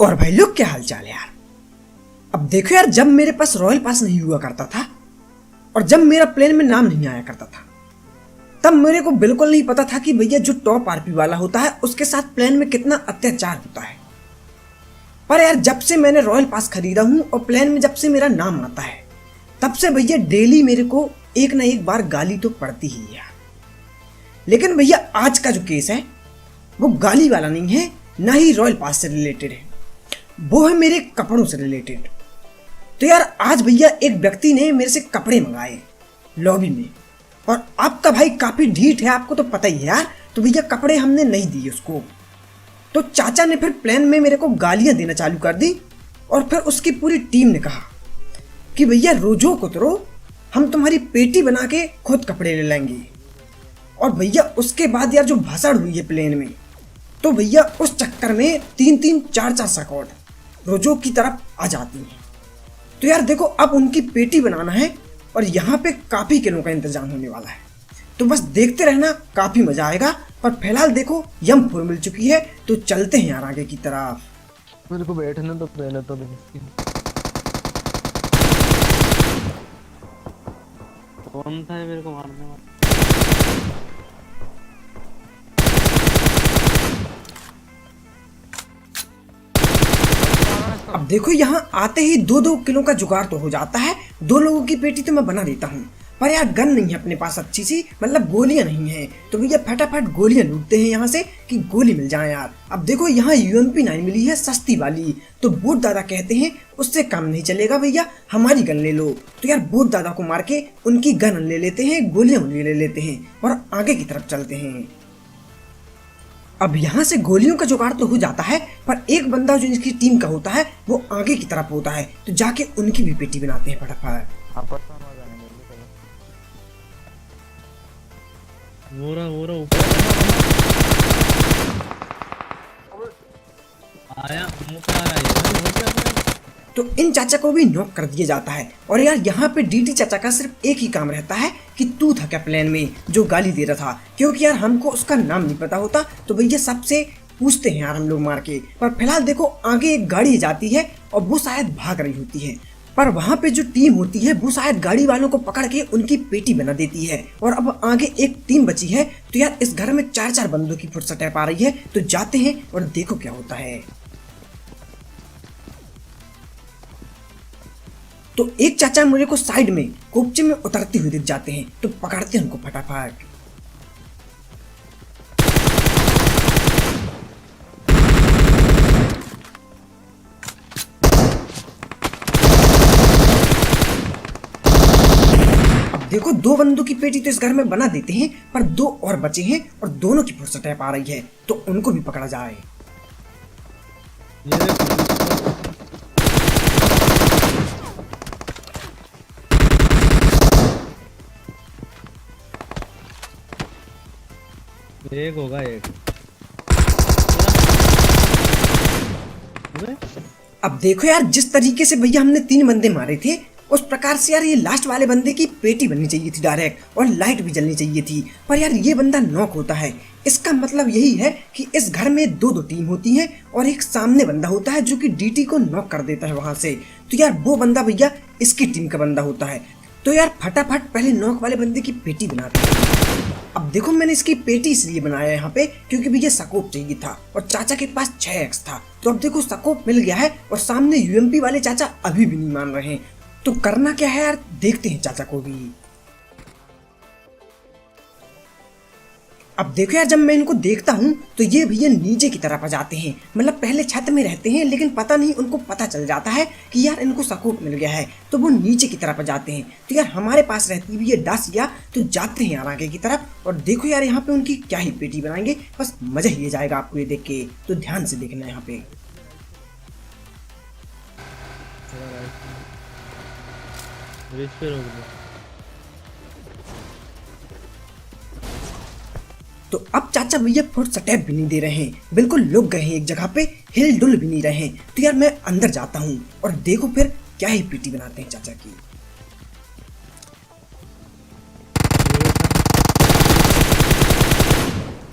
और भाई लोग क्या हाल चाल है यार। अब देखो यार, जब मेरे पास रॉयल पास नहीं हुआ करता था और जब मेरा प्लेन में नाम नहीं आया करता था, तब मेरे को बिल्कुल नहीं पता था कि भैया जो टॉप आरपी वाला होता है उसके साथ प्लेन में कितना अत्याचार होता है। पर यार जब से मैंने रॉयल पास खरीदा हूँ और प्लेन में जब से मेरा नाम आता है, तब से भैया डेली मेरे को एक ना एक बार गाली तो पड़ती ही है। लेकिन भैया आज का जो केस है वो गाली वाला नहीं है, ना ही रॉयल पास से रिलेटेड है, वो है मेरे कपड़ों से रिलेटेड। तो यार आज भैया एक व्यक्ति ने मेरे से कपड़े मंगाए लॉबी में, और आपका भाई काफी ढीठ है, आपको तो पता ही है यार। तो भैया कपड़े हमने नहीं दिए उसको, तो चाचा ने फिर प्लान में मेरे को गालियां देना चालू कर दी। और फिर उसकी पूरी टीम ने कहा कि भैया रोजो को उतरो, हम तुम्हारी पेटी बना के खुद कपड़े ले लेंगे। और भैया उसके बाद यार जो भसड़ हुई है प्लेन में, तो भैया उस चक्कर में 3-3 4-4 स्क्वाड रोजो की तरफ आ जाती हैं। तो यार देखो, अब उनकी पेटी बनाना है और यहाँ पे काफी किलों का इंतजाम होने वाला है, तो बस देखते रहना, काफी मजा आएगा। पर फिलहाल देखो यम 4 मिल चुकी है, तो चलते हैं यार आगे की तरफ। मेरे को बैठने तो पहले तो कौन था मेरे को मारने वाला? अब देखो यहाँ आते ही 2-2 किलो का जुगाड़ तो हो जाता है। 2 लोगों की पेटी तो मैं बना देता हूँ, पर यार गन नहीं है अपने पास अच्छी सी, मतलब गोलियां नहीं है। तो भैया फटाफट गोलियां लूटते हैं यहाँ से कि गोली मिल जाए यार। अब देखो यहाँ UMP 9 मिली है सस्ती वाली, तो बोट दादा कहते हैं उससे कम नहीं चलेगा भैया, हमारी गन ले लो। तो यार बोट दादा को मार के उनकी गन ले लेते हैं, गोलियां ले लेते हैं और आगे की तरफ चलते हैं। अब यहाँ से गोलियों का जुगाड़ तो हो जाता है, पर एक बंदा जो इनकी टीम का होता है वो आगे की तरफ होता है, तो जाके उनकी भी पेटी बनाते हैं फटाफट। वो ऊपर आया, ऊपर आ रहा है। तो इन चाचा को भी नॉक कर दिया जाता है। और यार यहाँ पे DT चाचा का सिर्फ एक ही काम रहता है कि तू था क्या प्लेन में जो गाली दे रहा था, क्योंकि यार हमको उसका नाम नहीं पता होता, तो भैया सबसे पूछते हैं यार हम लोग मार के। पर फिलहाल देखो आगे एक गाड़ी जाती है और वो शायद भाग रही होती है, पर वहाँ पे जो टीम होती है वो शायद गाड़ी वालों को पकड़ के उनकी पेटी बना देती है। और अब आगे एक टीम बची है, तो यार इस घर में 4-4 बंदों की फुटस्टेप आ रही है, तो जाते हैं और देखो क्या होता है। तो एक चाचा मुझे को साइड में कोपचे में उतरते हुए दिख जाते हैं, तो पकड़ते हैं उनको फटाफट। अब देखो 2 बंदों की पेटी तो इस घर में बना देते हैं, पर 2 और बचे हैं और दोनों की फुटस्टेप आ रही है, तो उनको भी पकड़ा जाए। एक होगा एक। अब देखो यार, जिस तरीके से भैया हमने 3 बंदे मारे थे, उस प्रकार से यार ये लास्ट वाले बंदे की पेटी बननी चाहिए थी डायरेक्ट, और लाइट भी जलनी चाहिए थी। पर यार ये बंदा नॉक होता है, इसका मतलब यही है कि इस घर में 2-2 टीम होती है और एक सामने बंदा होता है जो कि DT को नॉक कर देता है वहां से। तो यार वो बंदा भैया इसकी टीम का बंदा होता है। तो यार फटाफट पहले नॉक वाले बंदे की पेटी बनाते हैं। अब देखो मैंने इसकी पेटी इसलिए बनाया यहाँ पे क्योंकि भैया स्कोप चाहिए था और चाचा के पास 6x था। तो अब देखो स्कोप मिल गया है और सामने UMP वाले चाचा अभी भी नहीं मान रहे हैं, तो करना क्या है यार, देखते हैं चाचा को भी। अब देखो यार, जब मैं इनको देखता हूँ तो ये भैया नीचे की तरफ आ जाते हैं, मतलब पहले छत में रहते हैं, लेकिन पता नहीं उनको पता चल जाता है कि यार इनको स्कोप मिल गया है, तो वो नीचे की तरफ आ जाते हैं। तो यार हमारे पास रहती भी ये डासिया, तो जाते हैं यार आगे की तरफ। और देखो यार यहाँ पे उनकी क्या ही पेटी बनाएंगे, बस मजा ही जाएगा आपको ये देख के, तो ध्यान से देखना यहाँ पे। तो अब चाचा भैया फुटस्टेप भी नहीं दे रहे हैं, बिल्कुल लुक गए हैं एक जगह पे, हिल डुल भी नहीं रहे हैं। तो यार मैं अंदर जाता हूँ और देखो फिर क्या ही पेटी बनाते हैं चाचा की।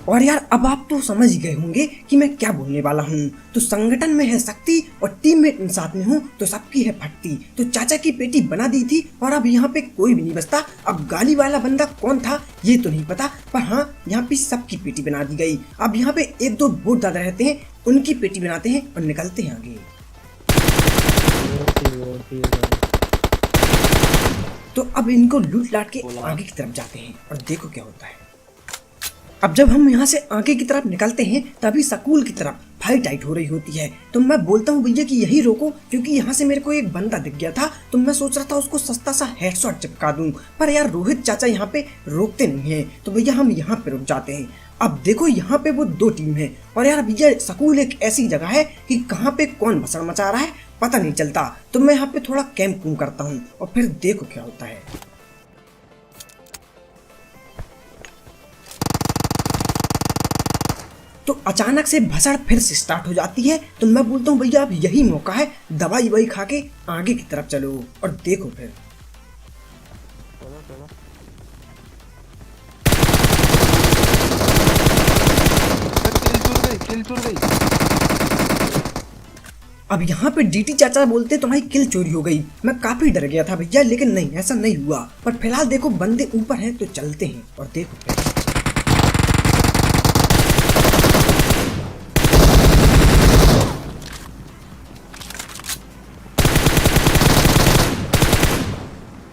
और यार अब आप तो समझ ही गए होंगे कि मैं क्या बोलने वाला हूँ। तो संगठन में है शक्ति और टीममेट साथ में हूँ तो सबकी है फटती। तो चाचा की पेटी बना दी थी और अब यहाँ पे कोई भी नहीं बचता। अब गाली वाला बंदा कौन था ये तो नहीं पता, पर हाँ यहाँ पे सबकी पेटी बना दी गई। अब यहाँ पे एक दो बहुत ज्यादा रहते हैं, उनकी पेटी बनाते हैं और निकलते हैं आगे। तो अब इनको लूट लाट के आगे की तरफ जाते हैं और देखो क्या होता है। अब जब हम यहाँ से आगे की तरफ निकलते हैं तभी स्कूल की तरफ फाइट टाइट हो रही होती है। तो मैं बोलता हूँ भैया कि यही रोको, क्योंकि यहाँ से मेरे को एक बंदा दिख गया था तो मैं सोच रहा था उसको सस्ता सा हेडशॉट चिपका दूं, पर यार रोहित चाचा यहाँ पे रोकते नहीं हैं। तो भैया हम यहाँ पे रुक जाते हैं। अब देखो यहाँ पे वो दो टीम है और यार भैया स्कूल एक ऐसी जगह है कि कहाँ पे कौन भसड़ मचा रहा है पता नहीं चलता। तो मैं यहाँ पे थोड़ा कैंप करता हूँ और फिर देखो क्या होता है। तो अचानक से भसड़ फिर से स्टार्ट हो जाती है। तो मैं बोलता हूँ भैया अब यही मौका है, दवाई वही खा के आगे की तरफ चलो और देखो फिर। अब यहाँ पे डीटी चाचा बोलते तुम्हारी किल चोरी हो गई। मैं काफी डर गया था भैया, लेकिन नहीं ऐसा नहीं हुआ। पर फिलहाल देखो बंदे ऊपर हैं तो चलते हैं और देखो फिर।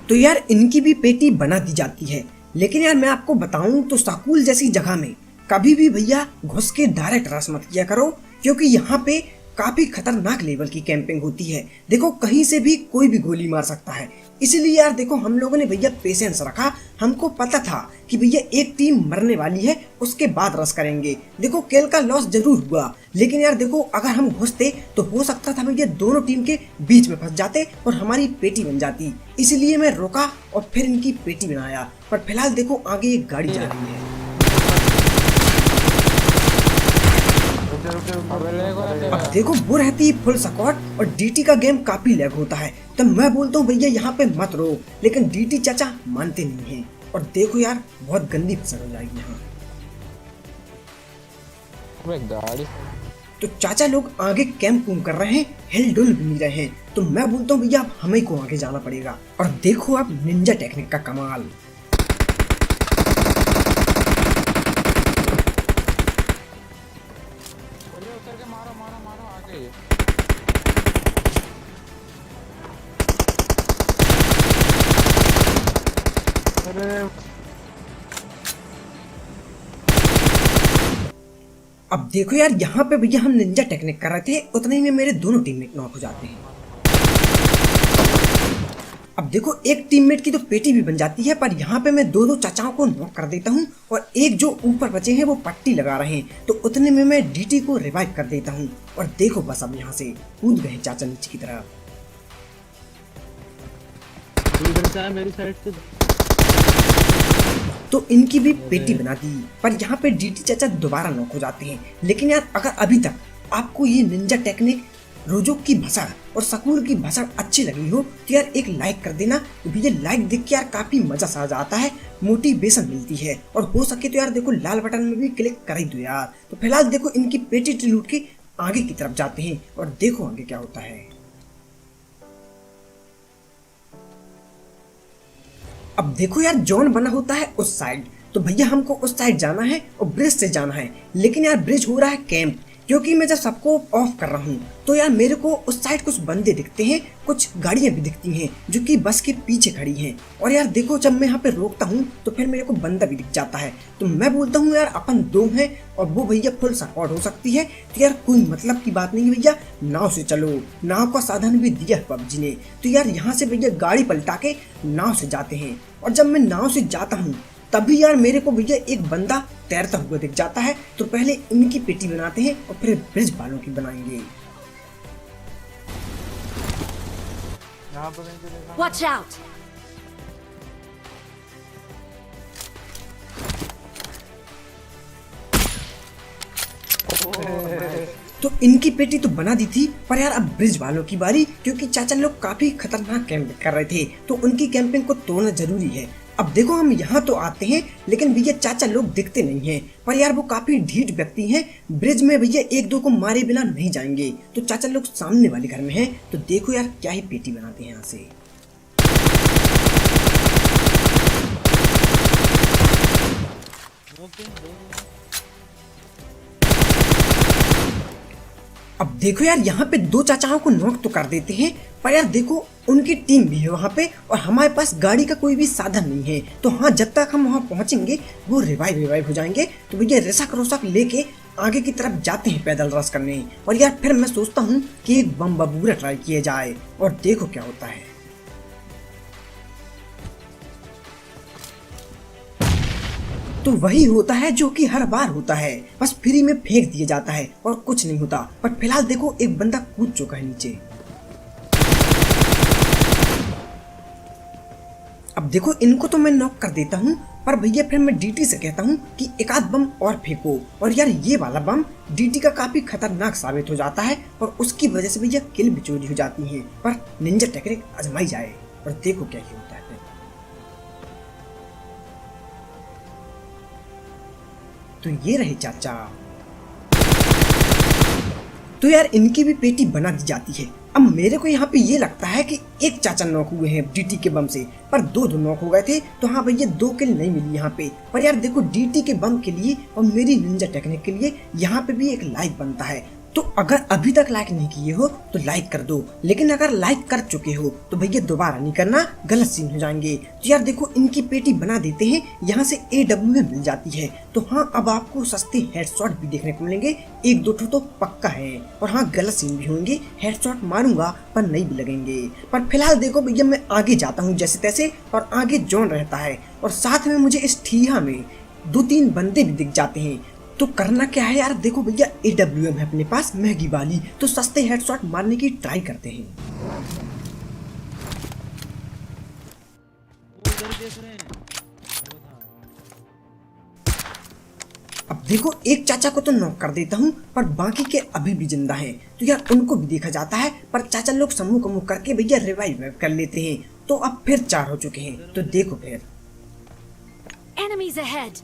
तो यार इनकी भी पेटी बना दी जाती है, लेकिन यार मैं आपको बताऊं तो स्कूल जैसी जगह में कभी भी भैया घुस के डायरेक्ट रश मत किया करो, क्योंकि यहाँ पे काफी खतरनाक लेवल की कैंपिंग होती है। देखो कहीं से भी कोई भी गोली मार सकता है, इसलिए यार देखो हम लोगों ने भैया पेशेंस रखा। हमको पता था कि भैया एक टीम मरने वाली है, उसके बाद रश करेंगे। देखो केल का लॉस जरूर हुआ, लेकिन यार देखो अगर हम घुसते तो हो सकता था भैया दोनों टीम के बीच में फंस जाते और हमारी पेटी बन जाती। इसलिए मैं रुका और फिर इनकी पेटी बनाया। पर फिलहाल देखो आगे एक गाड़ी जा रही है। अब देखो वो रहती है फुल सपोर्ट और डीटी का गेम काफी लैग होता है। तो मैं बोलता हूँ भैया यहाँ पे मत रो, लेकिन डीटी चाचा मानते नहीं हैं। और देखो यार बहुत गंदी फसल हो जाएगी यहाँ। गाड़ी तो चाचा लोग आगे कैंप कर रहे हैं, हिल डुल भी नहीं रहे हैं। तो मैं बोलता हूँ भैया अब हमें को आगे जाना पड़ेगा। और देखो अब निंजा टेक्निक का कमाल। अब देखो यार यहाँ पे भैया हम निंजा टेक्निक कर रहे थे, उतने ही में मेरे दोनों टीममेट नॉक हो जाते हैं। अब देखो एक टीममेट की तो पेटी भी बन जाती है, पर यहाँ पे मैं दो चाचाओं को नॉक कर देता हूँ और एक जो ऊपर बचे हैं वो पट्टी लगा रहे हैं। तो उतने में मैं डीटी को रिवाइव कर देता हूँ और देखो बस अब यहाँ से कूद गए चाचा नीचे की तरफ। मेरी साइड से तो इनकी भी पेटी बना दी, पर यहाँ पे डीटी चाचा दोबारा नॉक हो जाते हैं। लेकिन यार अगर अभी तक आपको ये निंजा टेक्निक, रोजोक की भसड़ और सकूल की भसड़ अच्छी लगी हो तो यार एक लाइक कर देना। ये लाइक देख के यार काफी मजा सा आता है, मोटिवेशन मिलती है। और हो सके तो यार देखो लाल बटन में भी क्लिक कर ही दो यार। तो फिलहाल देखो इनकी पेटी लूट के आगे की तरफ जाते हैं और देखो आगे क्या होता है। अब देखो यार जोन बना होता है उस साइड, तो भैया हमको उस साइड जाना है और ब्रिज से जाना है। लेकिन यार ब्रिज हो रहा है कैंप, क्योंकि मैं जब सबको ऑफ कर रहा हूँ तो यार मेरे को उस साइड कुछ बंदे दिखते हैं, कुछ गाड़ियां भी दिखती हैं जो कि बस के पीछे खड़ी हैं। और यार देखो जब मैं यहाँ पे रोकता हूँ तो फिर मेरे को बंदा भी दिख जाता है। तो मैं बोलता हूँ यार अपन दो हैं और वो भैया फुल सपोर्ट हो सकती है। तो यार कोई मतलब की बात नहीं भैया, नाव से चलो, नाव का साधन भी दिया है पबजी ने। तो यार यहाँ से भैया गाड़ी पलटा के नाव से जाते हैं। और जब मैं नाव से जाता हूँ तभी यार मेरे को भैया एक बंदा तैरता हुआ दिख जाता है। तो पहले इनकी पेटी बनाते हैं और फिर ब्रिज वालों की बनाएंगे। Watch out! तो इनकी पेटी तो बना दी थी, पर यार अब ब्रिज वालों की बारी, क्योंकि चाचा लोग काफी खतरनाक कैंपिंग कर रहे थे तो उनकी कैंपिंग को तोड़ना जरूरी है। अब देखो हम यहाँ तो आते हैं लेकिन भैया चाचा लोग दिखते नहीं हैं। पर यार वो काफी ढीठ व्यक्ति हैं, ब्रिज में भैया एक दो को मारे बिना नहीं जाएंगे। तो चाचा लोग सामने वाले घर में हैं। तो देखो यार क्या ही पेटी बनाते हैं यहाँ से। अब देखो यार यहाँ पे दो चाचाओं को नॉक तो कर देते हैं, पर यार देखो उनकी टीम भी है वहाँ पे और हमारे पास गाड़ी का कोई भी साधन नहीं है। तो हाँ, जब तक हम वहाँ पहुँचेंगे वो रिवाइव हो जाएंगे। तो भैया रसक रोसक लेके आगे की तरफ जाते हैं पैदल रस करने। और यार फिर मैं सोचता हूँ कि एक बम बबूरा ट्राई किया जाए और देखो क्या होता है। तो वही होता है जो कि हर बार होता है, बस फ्री में फेंक दिया जाता है और कुछ नहीं होता। पर फिलहाल देखो एक बंदा कूद चुका है नीचे। अब देखो इनको तो मैं नॉक कर देता हूँ, पर भैया फिर मैं डीटी से कहता हूँ कि एक आध बम और फेंको। और यार ये वाला बम डीटी का काफी खतरनाक साबित हो जाता है और उसकी वजह से भैया किल भी चोरी हो जाती है। पर निंजा टेक्निक आजमाई जाए और देखो क्या ही होता है। तो ये रहे चाचा। तो यार इनकी भी पेटी बना दी जाती है। अब मेरे को यहाँ पे ये लगता है कि एक चाचा नॉक हुए हैं डीटी के बम से, पर दो नॉक हो गए थे। तो हाँ भैया 2 किल नहीं मिली यहाँ पे। पर यार देखो डीटी के बम के लिए और मेरी निंजा टेक्निक के लिए यहाँ पे भी एक लाइक बनता है। तो अगर अभी तक लाइक नहीं किए हो तो लाइक कर दो, लेकिन अगर लाइक कर चुके हो तो भैया दोबारा नहीं करना, गलत सीन हो जाएंगे। तो यार देखो इनकी पेटी बना देते हैं, यहाँ से AWM मिल जाती है। तो हाँ, अब आपको सस्ते हेडशॉट भी देखने को मिलेंगे, 1-2 तो पक्का है। और हाँ, गलत सीन भी होंगे, हेडशॉट मारूंगा पर नहीं भी लगेंगे। पर फिलहाल देखो भैया मैं आगे जाता हूँ जैसे तैसे, और आगे जॉन रहता है और साथ में मुझे इस ठिया में 2-3 बंदे भी दिख जाते हैं। तो करना क्या है यार, देखो भैया AWM है अपने पास महंगी वाली, तो सस्ते हेडशॉट मारने की ट्राई करते हैं। अब देखो एक चाचा को तो नॉक कर देता हूँ, पर बाकी के अभी भी जिंदा हैं। तो यार उनको भी देखा जाता है, पर चाचा लोग समूह करके भैया रिवाइव कर लेते हैं। तो अब फिर 4 हो चुके हैं। तो देखो फिर Enemies ahead.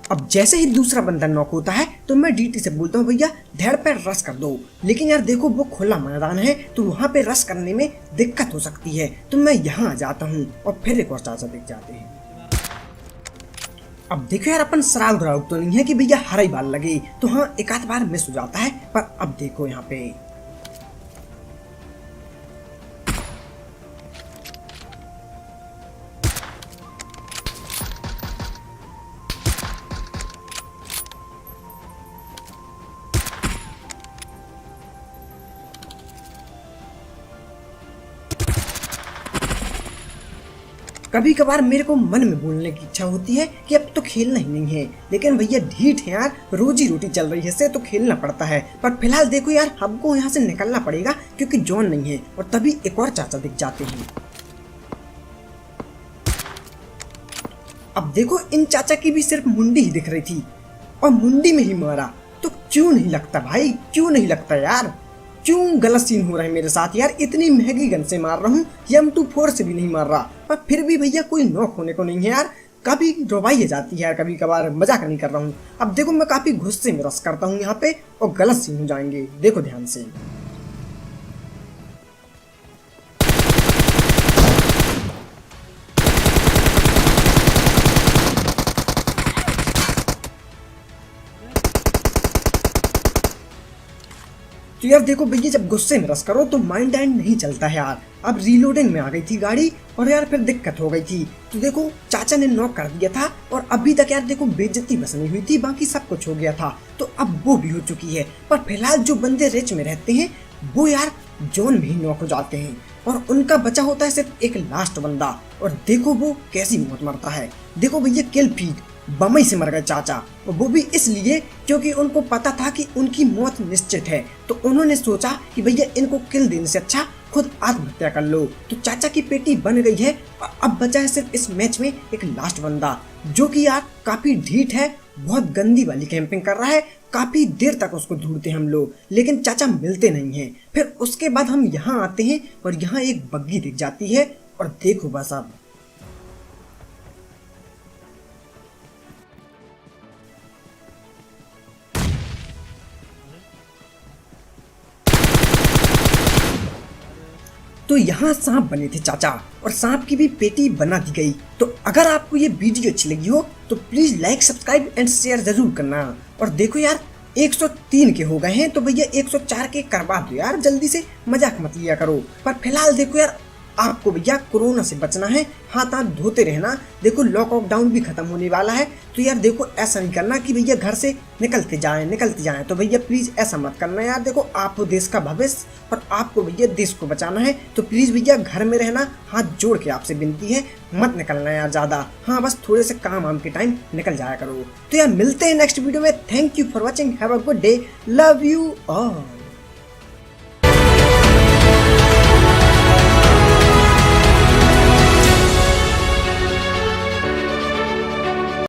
अब जैसे ही दूसरा बंदा नॉक होता है तो मैं डीटी से बोलता हूँ भैया धड़ पे रश कर दो। लेकिन यार देखो वो खुला मैदान है, तो वहाँ पे रश करने में दिक्कत हो सकती है। तो मैं यहाँ आ जाता हूँ और फिर एक और चाचा दिख जाते हैं। अब देखो यार अपन शराब राउट तो नहीं है कि भैया हर ही बार लगे। तो हाँ, एक आध बार मिस हो जाता है। पर अब देखो यहाँ पे कभी कभार मेरे को मन में बोलने की इच्छा होती है कि अब तो खेलना ही नहीं है, लेकिन भैया ढीठ है यार, रोजी रोटी चल रही है इससे तो खेलना पड़ता है। पर फिलहाल देखो यार हमको यहाँ से निकलना पड़ेगा क्योंकि जॉन नहीं है। और तभी एक और चाचा दिख जाते हैं। अब देखो इन चाचा की भी सिर्फ मुंडी ही दिख रही थी और मुंडी में ही मारा। तो क्यों नहीं लगता भाई, क्यों नहीं लगता यार, क्यों गलत सीन हो रहा है मेरे साथ यार। इतनी महंगी गन से मार रहा हूँ, M24 से भी नहीं मार रहा, पर फिर भी भैया कोई नॉक होने को नहीं है यार। कभी रोवाई जाती है यार, कभी कभार, मजाक नहीं कर रहा हूँ। अब देखो मैं काफी गुस्से में रस करता हूँ यहाँ पे और गलत सीन हो जाएंगे, देखो ध्यान से। तो यार देखो भैया जब गुस्से में रस करो तो माइंड एंड नहीं चलता है यार। अब रीलोडिंग में आ गई थी गाड़ी और यार फिर दिक्कत हो गई थी। तो देखो चाचा ने नॉक कर दिया था और अभी तक यार देखो बेइज्जती बस नहीं हुई थी, बाकी सब कुछ हो गया था। तो अब वो भी हो चुकी है। पर फिलहाल जो बंदे रिच में रहते हैं वो यार जोन में ही नॉक हो जाते हैं और उनका बचा होता है सिर्फ एक लास्ट बंदा। और देखो वो कैसी मौत मरता है, देखो भैया किल फीड बमई से मर गए चाचा। और वो भी इसलिए क्योंकि उनको पता था कि उनकी मौत निश्चित है। तो उन्होंने सोचा कि भैया इनको किल देने से अच्छा खुद आत्महत्या कर लो। तो चाचा की पेटी बन गई है और अब बचा है सिर्फ इस मैच में एक लास्ट बंदा। जो कि यार काफी ढीठ है, बहुत गंदी वाली कैंपिंग कर रहा है। काफी देर तक उसको ढूंढते हम लोग, लेकिन चाचा मिलते नहीं हैं। फिर उसके बाद हम यहाँ आते हैं और यहाँ एक बग्गी दिख जाती है और देखो बस अब तो यहाँ सांप बने थे चाचा, और सांप की भी पेटी बना दी गई। तो अगर आपको ये वीडियो अच्छी लगी हो तो please like, subscribe and share जरूर करना। और देखो यार 103 के हो गए हैं, तो भैया 104 के करवा दो यार जल्दी से, मजाक मत लिया करो। पर फिलहाल देखो यार, आपको भैया कोरोना से बचना है, हाथ हाथ धोते रहना। देखो लॉकडाउन भी खत्म होने वाला है, तो यार देखो ऐसा नहीं करना कि भैया घर से निकलते जाएं। तो भैया प्लीज ऐसा मत करना यार। देखो आप हो देश का भविष्य और आपको भैया देश को बचाना है, तो प्लीज भैया घर में रहना। हाथ जोड़ के आपसे विनती है, मत निकलना यार ज्यादा। हाँ बस थोड़े से काम वाम के टाइम निकल जाया करो। तो यार मिलते हैं नेक्स्ट वीडियो में। Thank you for watching, have a good day, love you all.